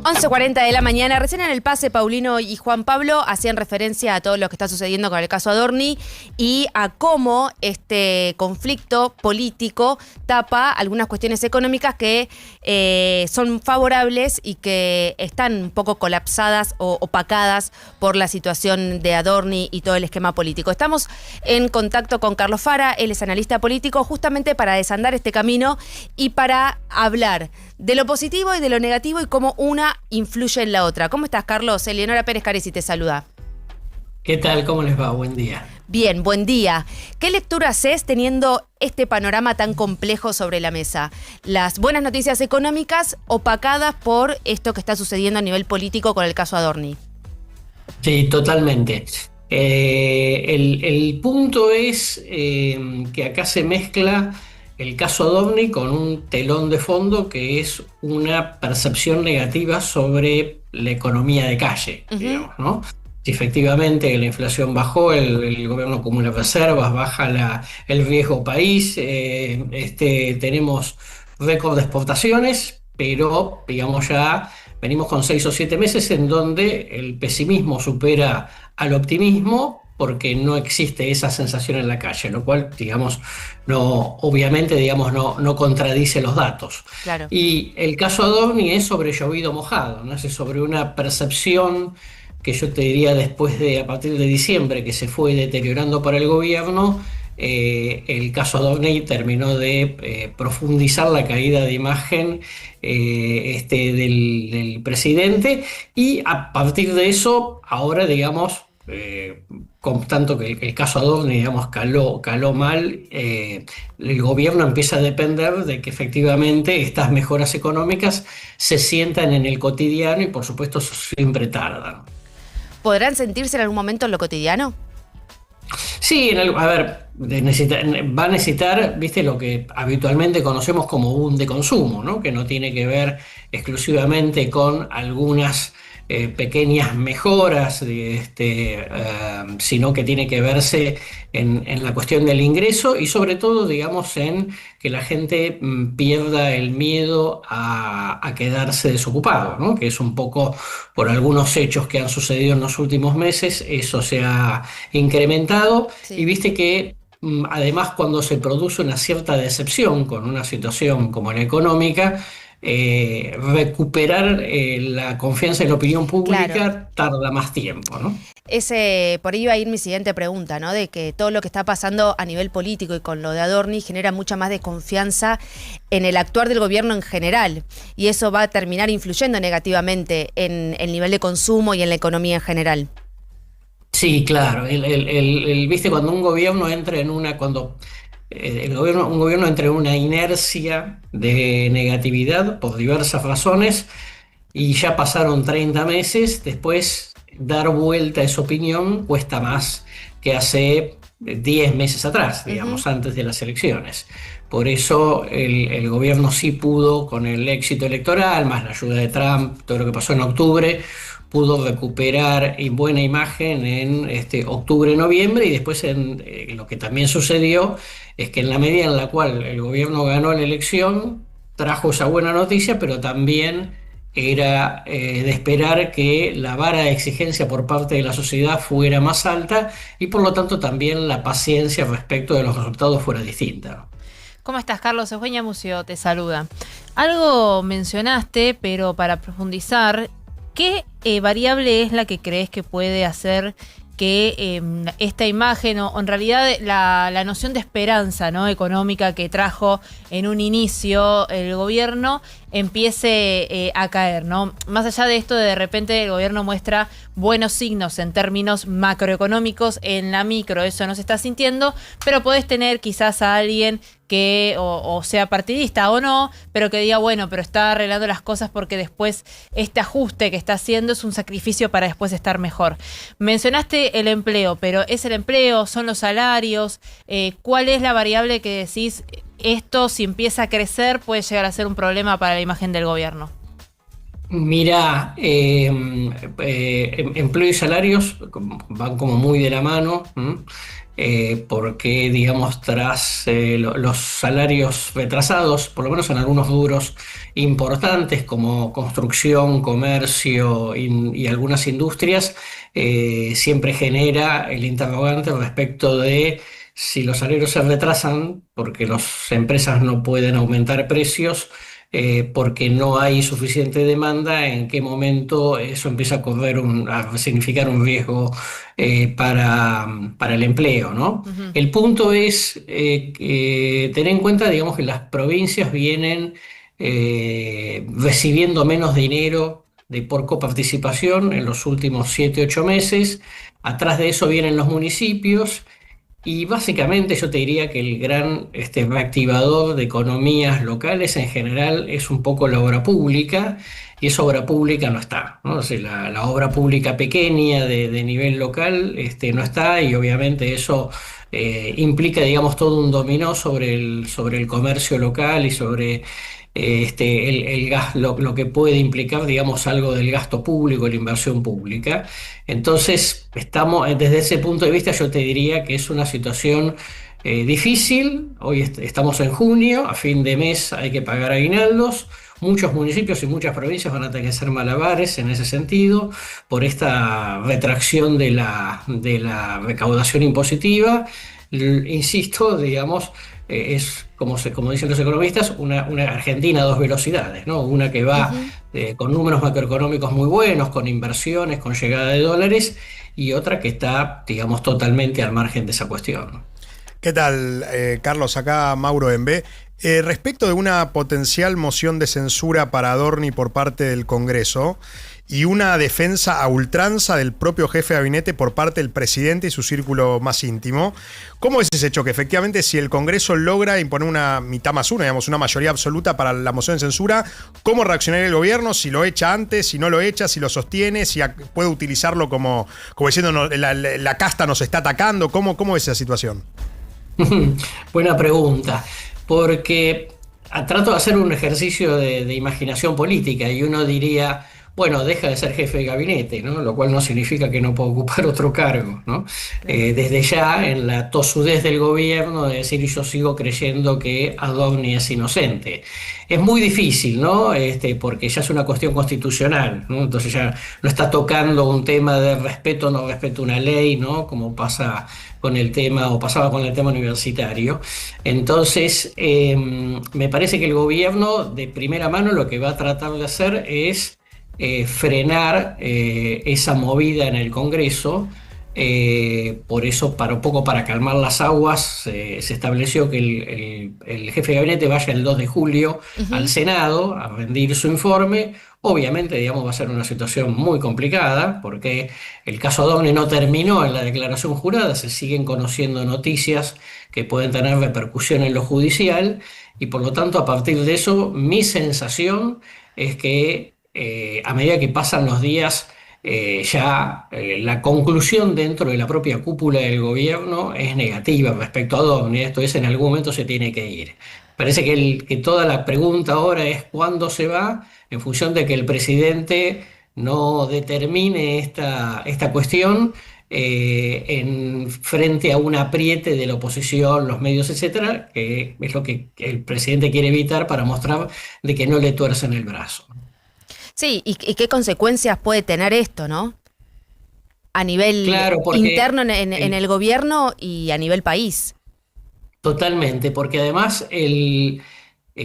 11:40 de la mañana, recién en el pase Paulino y Juan Pablo hacían referencia a todo lo que está sucediendo con el caso Adorni y a cómo este conflicto político tapa algunas cuestiones económicas que son favorables y que están un poco colapsadas o opacadas por la situación de Adorni y todo el esquema político. Estamos en contacto con Carlos Fara, él es analista político, justamente para desandar este camino y para hablar de lo positivo y de lo negativo y cómo una influye en la otra. ¿Cómo estás, Carlos? Eleonora Pérez Caresi te saluda. ¿Qué tal? ¿Cómo les va? Buen día. Bien, buen día. ¿Qué lectura haces teniendo este panorama tan complejo sobre la mesa? Las buenas noticias económicas opacadas por esto que está sucediendo a nivel político con el caso Adorni. Sí, totalmente. El punto es que acá se mezcla el caso Adorni con un telón de fondo que es una percepción negativa sobre la economía de calle, digamos, ¿no? Si efectivamente la inflación bajó, el gobierno acumula reservas, baja el riesgo país, tenemos récord de exportaciones, pero digamos ya venimos con 6 o 7 meses en donde el pesimismo supera al optimismo porque no existe esa sensación en la calle, lo cual, digamos, obviamente, digamos, no contradice los datos. Claro. Y el caso Adorni es sobre llovido mojado, ¿no? Es sobre una percepción que yo te diría a partir de diciembre, que se fue deteriorando para el gobierno. El caso Adorni terminó de profundizar la caída de imagen del presidente, y a partir de eso, ahora, digamos, con tanto que el caso Adorni, digamos, caló mal, el gobierno empieza a depender de que efectivamente estas mejoras económicas se sientan en el cotidiano y, por supuesto, eso siempre tarda. ¿Podrán sentirse en algún momento en lo cotidiano? Sí, a ver, va a necesitar, viste, lo que habitualmente conocemos como boom de consumo, ¿no? Que no tiene que ver exclusivamente con algunas pequeñas mejoras, sino que tiene que verse en la cuestión del ingreso y sobre todo, digamos, en que la gente pierda el miedo a quedarse desocupado, ¿no? Que es un poco por algunos hechos que han sucedido en los últimos meses, eso se ha incrementado. Sí. Y viste que además, cuando se produce una cierta decepción con una situación como la económica, recuperar la confianza en la opinión pública, claro, tarda más tiempo, ¿no? Por ahí va a ir mi siguiente pregunta, ¿no? De que todo lo que está pasando a nivel político y con lo de Adorni genera mucha más desconfianza en el actuar del gobierno en general. Y eso va a terminar influyendo negativamente en el nivel de consumo y en la economía en general. Sí, claro. Viste, cuando un gobierno entra en un gobierno entra en una inercia de negatividad por diversas razones y ya pasaron 30 meses, después dar vuelta a esa opinión cuesta más que hace 10 meses atrás, digamos, antes de las elecciones. Por eso el gobierno sí pudo, con el éxito electoral, más la ayuda de Trump, todo lo que pasó en octubre, pudo recuperar buena imagen en octubre, noviembre, y después lo que también sucedió es que en la medida en la cual el gobierno ganó la elección, trajo esa buena noticia, pero también era de esperar que la vara de exigencia por parte de la sociedad fuera más alta y por lo tanto también la paciencia respecto de los resultados fuera distinta. ¿Cómo estás, Carlos? Eugenia Mucio te saluda. Algo mencionaste, pero para profundizar, ¿qué variable es la que crees que puede hacer que esta imagen o en realidad la noción de esperanza, ¿no?, económica que trajo en un inicio el gobierno empiece a caer, ¿no? Más allá de esto, de repente el gobierno muestra buenos signos en términos macroeconómicos, en la micro eso no se está sintiendo, pero podés tener quizás a alguien que o sea partidista o no, pero que diga, bueno, pero está arreglando las cosas porque después este ajuste que está haciendo es un sacrificio para después estar mejor. Mencionaste el empleo, pero ¿es el empleo? ¿Son los salarios? ¿Cuál es la variable que decís, esto si empieza a crecer puede llegar a ser un problema para la imagen del gobierno? Mira, empleo y salarios van como muy de la mano, ¿m? Porque, digamos, tras los salarios retrasados, por lo menos en algunos rubros importantes como construcción, comercio y algunas industrias, siempre genera el interrogante respecto de si los salarios se retrasan porque las empresas no pueden aumentar precios, porque no hay suficiente demanda, en qué momento eso empieza a a significar un riesgo para el empleo, ¿no? Ujú. El punto es tener en cuenta, digamos, que las provincias vienen recibiendo menos dinero por coparticipación en los últimos 7, 8 meses. Atrás de eso vienen los municipios. Y básicamente yo te diría que el gran reactivador de economías locales en general es un poco la obra pública, y esa obra pública no está, ¿no? O sea, la obra pública pequeña de nivel local no está, y obviamente eso implica, digamos, todo un dominó sobre el comercio local y sobre lo que puede implicar, digamos, algo del gasto público, la inversión pública. Entonces, desde ese punto de vista, yo te diría que es una situación difícil. Hoy estamos en junio, a fin de mes hay que pagar aguinaldos. Muchos municipios y muchas provincias van a tener que hacer malabares en ese sentido por esta retracción de la recaudación impositiva. Insisto, digamos, es como dicen los economistas, una Argentina a dos velocidades, ¿no? Una que va Ujú. con números macroeconómicos muy buenos, con inversiones, con llegada de dólares, y otra que está, digamos, totalmente al margen de esa cuestión. ¿Qué tal, Carlos? Acá Mauro Embé. Respecto de una potencial moción de censura para Adorni por parte del Congreso y una defensa a ultranza del propio jefe de gabinete por parte del presidente y su círculo más íntimo, ¿cómo es ese choque? Efectivamente, si el Congreso logra imponer una mitad más una, digamos, una mayoría absoluta para la moción de censura, ¿cómo reaccionaría el gobierno? Si lo echa antes, si no lo echa, si lo sostiene, si puede utilizarlo como diciendo la casta nos está atacando. ¿Cómo es esa situación? Buena pregunta, porque trato de hacer un ejercicio de imaginación política, y uno diría, bueno, deja de ser jefe de gabinete, ¿no? Lo cual no significa que no pueda ocupar otro cargo, ¿no? Claro. Desde ya, en la tosudez del gobierno, de decir, yo sigo creyendo que Adorni es inocente. Es muy difícil, ¿no? Porque ya es una cuestión constitucional, ¿no? Entonces ya no está tocando un tema de respeto o no respeto a una ley, ¿no? Como pasa con el tema, o pasaba con el tema universitario. Entonces, me parece que el gobierno de primera mano lo que va a tratar de hacer es frenar esa movida en el Congreso. Por eso, un poco para calmar las aguas, se estableció que el jefe de gabinete vaya el 2 de julio al Ujú. Senado a rendir su informe. Obviamente, digamos, va a ser una situación muy complicada porque el caso Adorni no terminó en la declaración jurada, se siguen conociendo noticias que pueden tener repercusión en lo judicial, y por lo tanto, a partir de eso, mi sensación es que a medida que pasan los días, la conclusión dentro de la propia cúpula del gobierno es negativa respecto a Adorni. Esto es, en algún momento se tiene que ir. Parece que toda la pregunta ahora es cuándo se va, en función de que el presidente no determine esta cuestión frente a un apriete de la oposición, los medios, etcétera, que es lo que el presidente quiere evitar para mostrar de que no le tuercen el brazo. Sí, y qué consecuencias puede tener esto, ¿no? A nivel Claro, porque interno en el gobierno y a nivel país. totalmente, porque además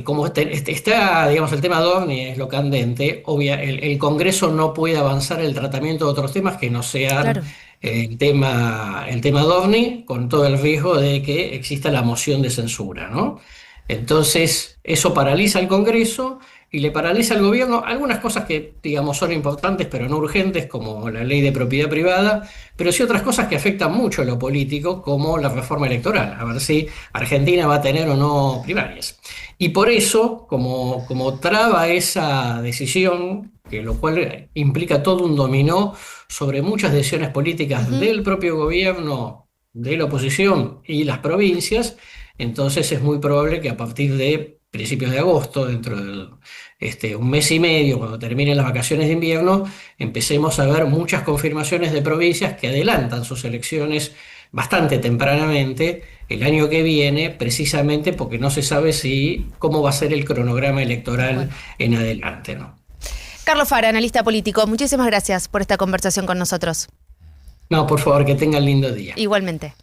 como está, digamos, el tema Adorni es lo candente. El Congreso no puede avanzar el tratamiento de otros temas que no sean Claro. el tema Adorni, con todo el riesgo de que exista la moción de censura, ¿no? Entonces, eso paraliza al Congreso y le paraliza al gobierno algunas cosas que, digamos, son importantes pero no urgentes, como la ley de propiedad privada, pero sí otras cosas que afectan mucho a lo político, como la reforma electoral, a ver si Argentina va a tener o no primarias. Y por eso, como traba esa decisión, lo cual implica todo un dominó sobre muchas decisiones políticas Ujú. del propio gobierno, de la oposición y las provincias, entonces es muy probable que a partir de principios de agosto, dentro de un mes y medio, cuando terminen las vacaciones de invierno, empecemos a ver muchas confirmaciones de provincias que adelantan sus elecciones bastante tempranamente el año que viene, precisamente porque no se sabe cómo va a ser el cronograma electoral en adelante, ¿no? Carlos Fara, analista político, muchísimas gracias por esta conversación con nosotros. No, por favor, que tengan lindo día. Igualmente.